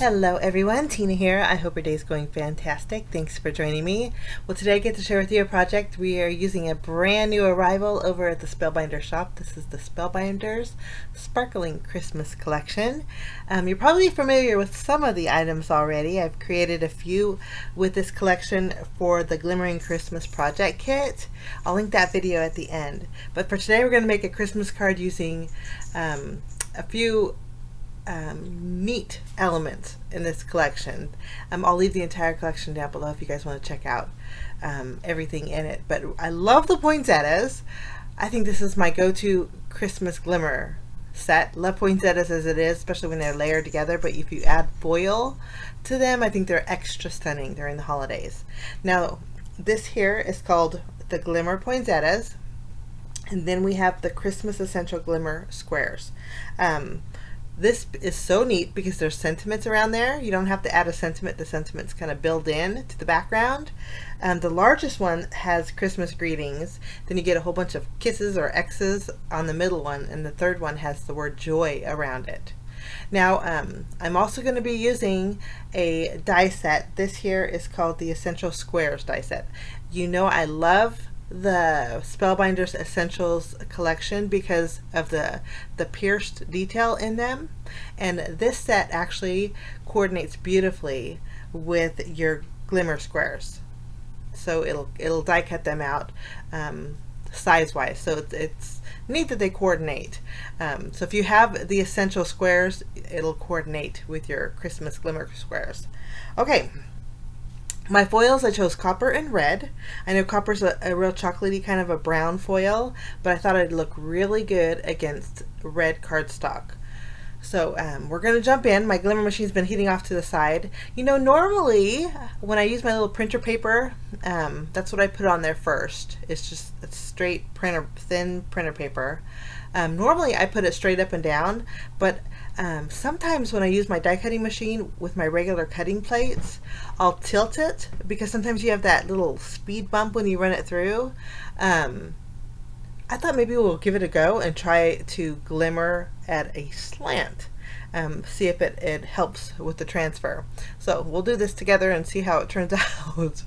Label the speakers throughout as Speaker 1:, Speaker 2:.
Speaker 1: Hello everyone, Tina here. I hope your day is going fantastic. Thanks for joining me. Well, today I get to share with you a project. We are using a brand new arrival over at the Spellbinders shop. This is the Spellbinders Sparkling Christmas Collection. You're probably familiar with some of the items already. I've created a few with this collection for the Glimmering Christmas Project Kit. I'll link that video at the end. But for today we're going to make a Christmas card using a few neat elements in this collection. I'll leave the entire collection down below if you guys want to check out everything in it. But I love the poinsettias. I think this is my go-to Christmas glimmer set. Love poinsettias as it is, especially when they're layered together, but if you add foil to them, I think they're extra stunning during the holidays. Now this here is called the Glimmer Poinsettias, and then we have the Christmas Essential Glimmer Squares. This is so neat because there's sentiments around there. You don't have to add a sentiment. The sentiment's kind of built in to the background. The largest one has Christmas greetings. Then you get a whole bunch of kisses or X's on the middle one, and the third one has the word joy around it. Now, I'm also going to be using a die set. This here is called the Essential Squares die set. You know I love the Spellbinders Essentials collection because of the pierced detail in them, and this set actually coordinates beautifully with your glimmer squares, so it'll die cut them out size wise, so it's neat that they coordinate. So if you have the essential squares, it'll coordinate with your Christmas glimmer squares. Okay, my foils, I chose copper and red. I know copper's a real chocolatey kind of a brown foil, but I thought it'd look really good against red cardstock. So we're going to jump in. My glimmer machine's been heating off to the side. You know, normally when I use my little printer paper, that's what I put on there first. It's just a straight thin printer paper. Normally I put it straight up and down, but sometimes when I use my die cutting machine with my regular cutting plates, I'll tilt it because sometimes you have that little speed bump when you run it through. I thought maybe we'll give it a go and try to glimmer at a slant. See if it helps with the transfer. So we'll do this together and see how it turns out.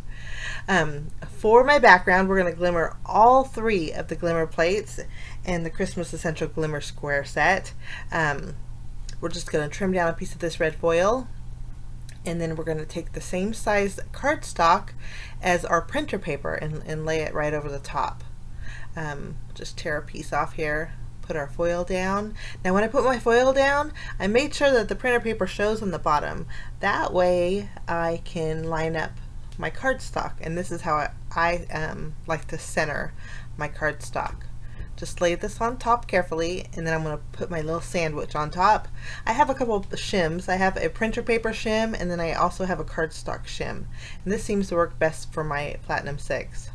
Speaker 1: For my background, we're going to glimmer all three of the glimmer plates and the Christmas Essential Glimmer Square set. We're just going to trim down a piece of this red foil, and then we're going to take the same size cardstock as our printer paper and lay it right over the top. Just tear a piece off here, put our foil down. Now when I put my foil down, I made sure that the printer paper shows on the bottom. That way I can line up my cardstock, and this is how I like to center my cardstock. Just lay this on top carefully, and then I'm going to put my little sandwich on top. I have a couple of shims. I have a printer paper shim, and then I also have a cardstock shim, and this seems to work best for my Platinum 6.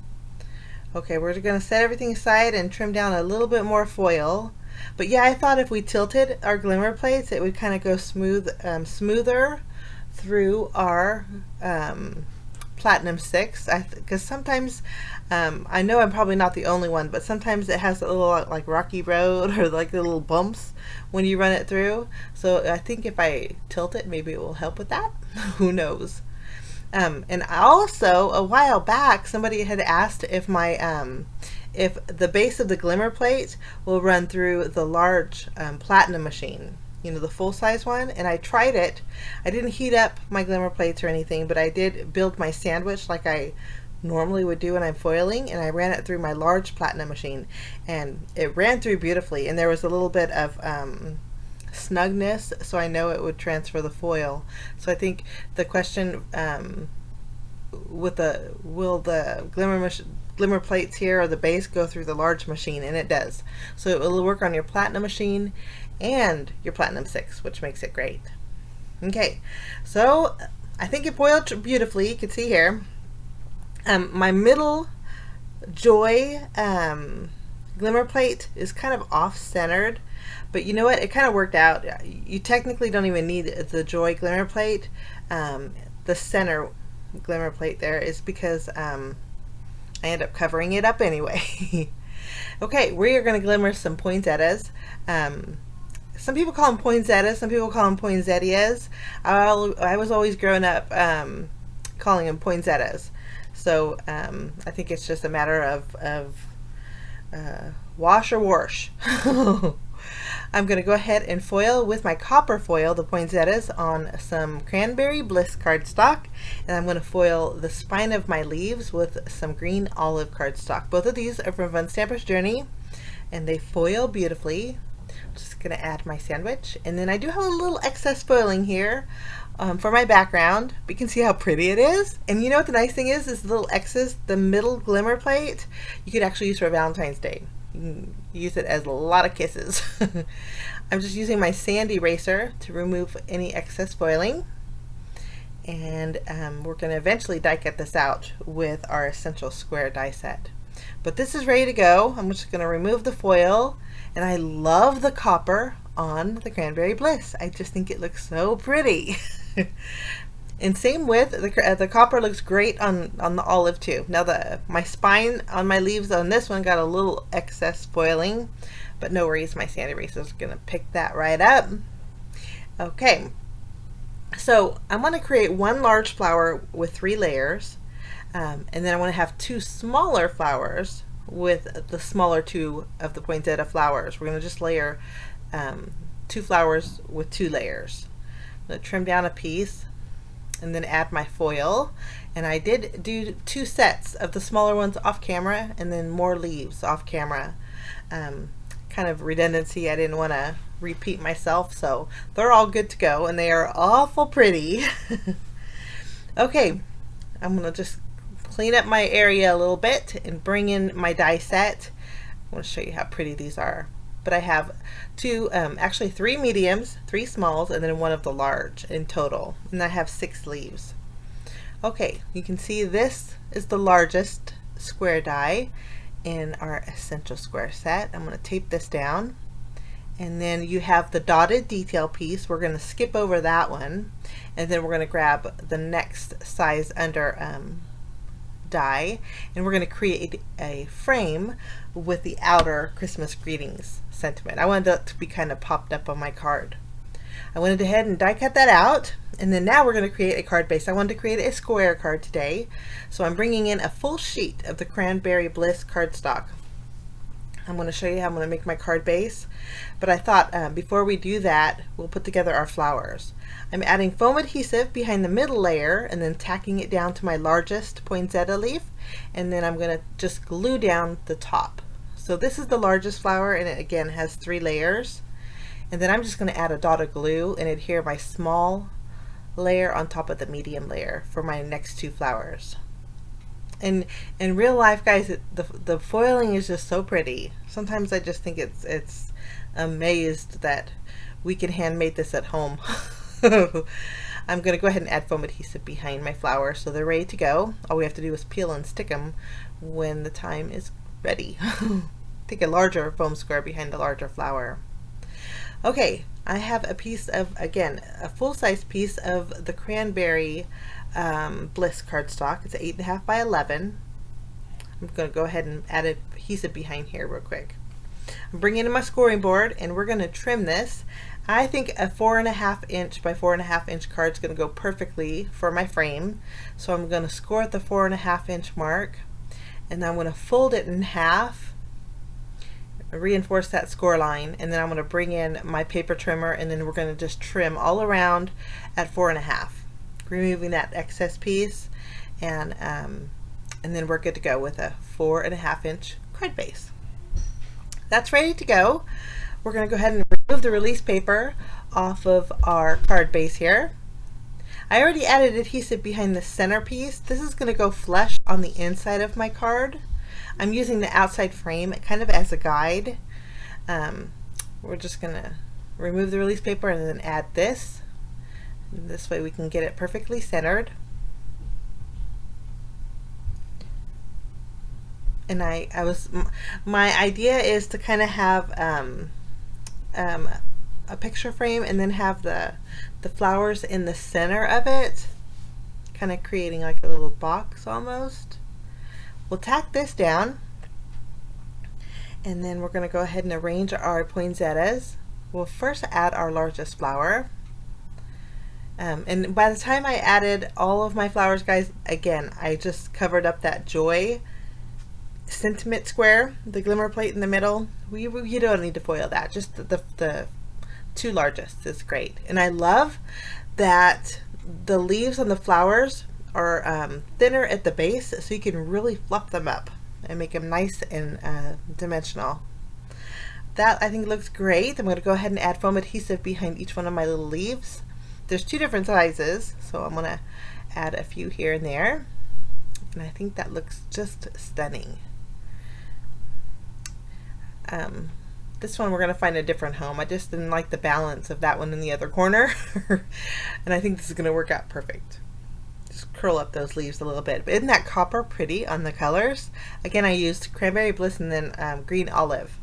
Speaker 1: Okay, we're going to set everything aside and trim down a little bit more foil. But yeah, I thought if we tilted our glimmer plates, it would kind of go smoother through our Platinum 6, because sometimes I know I'm probably not the only one, but sometimes it has a little like rocky road or like little bumps when you run it through. So I think if I tilt it, maybe it will help with that. Who knows? And also a while back somebody had asked if my if the base of the glimmer plate will run through the large Platinum machine, you know, the full-size one, and I tried it. I didn't heat up my glimmer plates or anything, but I did build my sandwich like I normally would do when I'm foiling, and I ran it through my large Platinum machine, and it ran through beautifully, and there was a little bit of snugness, so I know it would transfer the foil. So I think the question with will the glimmer plates here or the base go through the large machine, and it does. So it will work on your Platinum machine and your Platinum 6, which makes it great. Okay, so I think it foiled beautifully. You can see here my middle Joy glimmer plate is kind of off-centered, but you know what, it kind of worked out. You technically don't even need the Joy glimmer plate. The center glimmer plate there is because I end up covering it up anyway. Okay, we are going to glimmer some poinsettias. some people call them poinsettias, some people call them poinsettias. I was always growing up calling them poinsettias. So I think it's just a matter of wash or wash. I'm going to go ahead and foil with my copper foil the poinsettias on some Cranberry Bliss cardstock, and I'm going to foil the spine of my leaves with some green olive cardstock. Both of these are from Fun Stamper's Journey, and they foil beautifully. I'm just going to add my sandwich, and then I do have a little excess foiling here for my background. But you can see how pretty it is. And you know what the nice thing is the little X's, the middle glimmer plate, you could actually use for Valentine's Day. You can use it as a lot of kisses. I'm just using my sand eraser to remove any excess foiling, and we're going to eventually die cut this out with our Essential Square die set. But this is ready to go. I'm just going to remove the foil, and I love the copper on the Cranberry Bliss. I just think it looks so pretty. And same with the copper looks great on the olive too. Now my spine on my leaves on this one got a little excess foiling, but no worries, my sand eraser is going to pick that right up. Okay, so I'm going to create one large flower with 3 layers, and then I want to have 2 smaller flowers with the smaller 2 of the poinsettia flowers. We're going to just layer 2 flowers with 2 layers. I'm going to trim down a piece and then add my foil, and I did do 2 sets of the smaller ones off camera and then more leaves off camera. Kind of redundancy, I didn't want to repeat myself, so they're all good to go, and they are awful pretty. Okay, I'm gonna just clean up my area a little bit and bring in my die set. I want to show you how pretty these are. But I have 2, actually 3 mediums, 3 smalls, and then 1 of the large in total. And I have 6 leaves. Okay, you can see this is the largest square die in our Essential Square set. I'm going to tape this down. And then you have the dotted detail piece. We're going to skip over that one. And then we're going to grab the next size under die, and we're going to create a frame with the outer Christmas greetings sentiment. I wanted that to be kind of popped up on my card. I went ahead and die cut that out, and then now we're going to create a card base. I wanted to create a square card today, so I'm bringing in a full sheet of the Cranberry Bliss cardstock. I'm going to show you how I'm going to make my card base, but I thought before we do that, we'll put together our flowers. I'm adding foam adhesive behind the middle layer and then tacking it down to my largest poinsettia leaf, and then I'm going to just glue down the top. So this is the largest flower, and it again has 3 layers, and then I'm just going to add a dot of glue and adhere my small layer on top of the medium layer for my next 2 flowers. And in real life, guys, the foiling is just so pretty. Sometimes I just think it's amazed that we can handmade this at home. I'm going to go ahead and add foam adhesive behind my flowers so they're ready to go. All we have to do is peel and stick them when the time is ready. Take a larger foam square behind the larger flower. Okay, I have a piece of, again, a full-size piece of the Cranberry Bliss cardstock. It's 8.5 by 11. I'm going to go ahead and add adhesive behind here real quick. I'm bringing in my scoring board, and we're going to trim this. I think a 4.5 inch by 4.5 inch card is going to go perfectly for my frame. So I'm going to score at the 4.5 inch mark, and I'm going to fold it in half, reinforce that score line, and then I'm going to bring in my paper trimmer, and then we're going to just trim all around at 4.5, removing that excess piece, and then we're good to go with a 4.5 inch card base. That's ready to go. We're going to go ahead and remove the release paper off of our card base here. I already added adhesive behind the center piece. This is going to go flush on the inside of my card. I'm using the outside frame kind of as a guide. We're just going to remove the release paper and then add this. This way we can get it perfectly centered. And my idea is to kind of have a picture frame and then have the flowers in the center of it, kind of creating like a little box almost. We'll tack this down, and then we're going to go ahead and arrange our poinsettias. we'll first add our largest flower. And by the time I added all of my flowers, guys, again, I just covered up that Joy sentiment square, the glimmer plate in the middle. You don't need to foil that, just the two largest is great. And I love that the leaves on the flowers are thinner at the base, so you can really fluff them up and make them nice and dimensional. That I think looks great. I'm going to go ahead and add foam adhesive behind each one of my little leaves. There's two different sizes, so I'm going to add a few here and there, and I think that looks just stunning. This one we're going to find a different home. I just didn't like the balance of that one in the other corner and I think this is going to work out perfect. Just curl up those leaves a little bit. But isn't that copper pretty on the colors? Again, I used Cranberry Bliss and then Green Olive.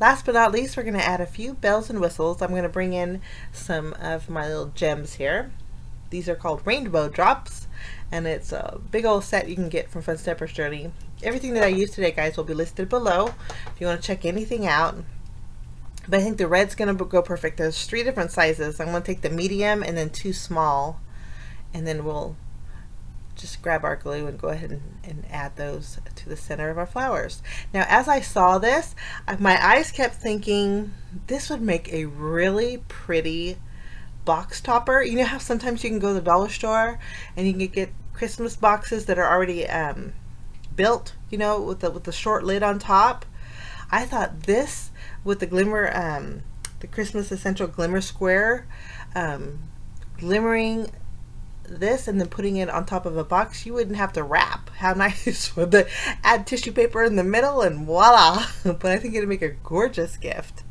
Speaker 1: Last but not least, we're going to add a few bells and whistles. I'm going to bring in some of my little gems here. These are called Rainbow Drops, and it's a big old set you can get from Fun Stepper's Journey. Everything that I used today, guys, will be listed below if you want to check anything out. But I think the red's going to go perfect. There's 3 different sizes. I'm going to take the medium and then 2 small, and then we'll just grab our glue and go ahead and add those to the center of our flowers. Now, as I saw this, my eyes kept thinking this would make a really pretty box topper. You know how sometimes you can go to the dollar store and you can get Christmas boxes that are already built, you know, with the short lid on top. I thought this with the glimmer, the Christmas Essential Glimmer Square, glimmering this and then putting it on top of a box, you wouldn't have to wrap. How nice would the add tissue paper in the middle and voila. But I think it'd make a gorgeous gift.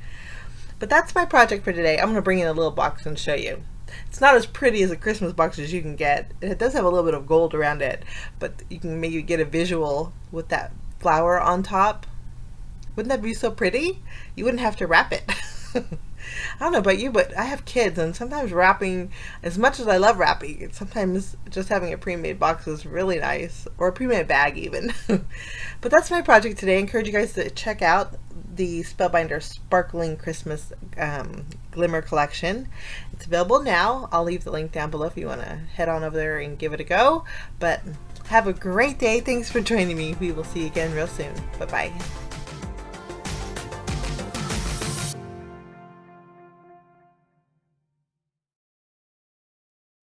Speaker 1: But that's my project for today. I'm going to bring in a little box and show you. It's not as pretty as a Christmas box as you can get. It does have a little bit of gold around it, but you can maybe get a visual with that flower on top. Wouldn't that be so pretty? You wouldn't have to wrap it. I don't know about you, but I have kids, and sometimes wrapping, as much as I love wrapping, sometimes just having a pre-made box is really nice, or a pre-made bag even. But that's my project today. I encourage you guys to check out the Spellbinders Sparkling Christmas Glimmer Collection. It's available now. I'll leave the link down below if you want to head on over there and give it a go. But have a great day. Thanks for joining me. We will see you again real soon. Bye-bye.